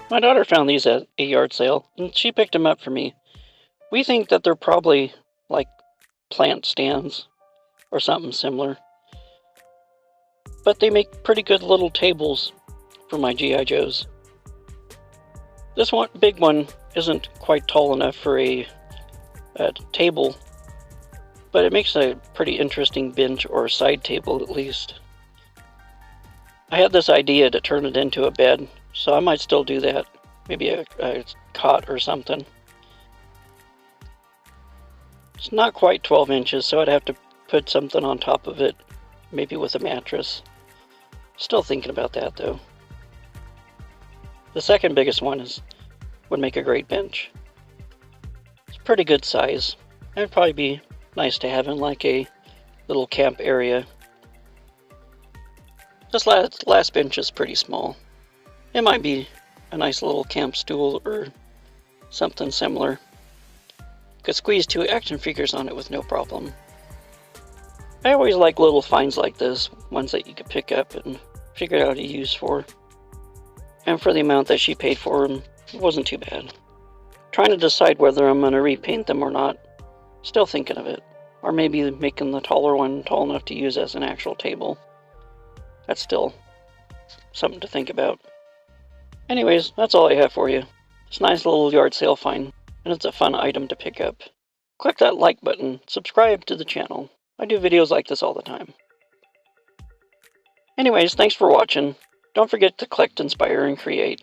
My daughter found these at a yard sale, and she picked them up for me. We think that they're probably like plant stands or something similar. But they make pretty good little tables for my G.I. Joes. This one, big one, isn't quite tall enough for a table, but it makes a pretty interesting bench or side table at least. I had this idea to turn it into a bed, so I might still do that. Maybe a cot or something. It's not quite 12 inches, so I'd have to put something on top of it, maybe with a mattress. Still thinking about that though. The second biggest one would make a great bench. It's a pretty good size. It'd probably be nice to have in like a little camp area. This last bench is pretty small. It might be a nice little camp stool or something similar. Could squeeze 2 action figures on it with no problem. I always like little finds like this, ones that you could pick up and figure out a use for. And for the amount that she paid for them, it wasn't too bad. Trying to decide whether I'm going to repaint them or not. Still thinking of it. Or maybe making the taller one tall enough to use as an actual table. That's still something to think about. Anyways, that's all I have for you. It's a nice little yard sale find, and it's a fun item to pick up. Click that like button, subscribe to the channel. I do videos like this all the time. Anyways, thanks for watching. Don't forget to click, inspire, and create.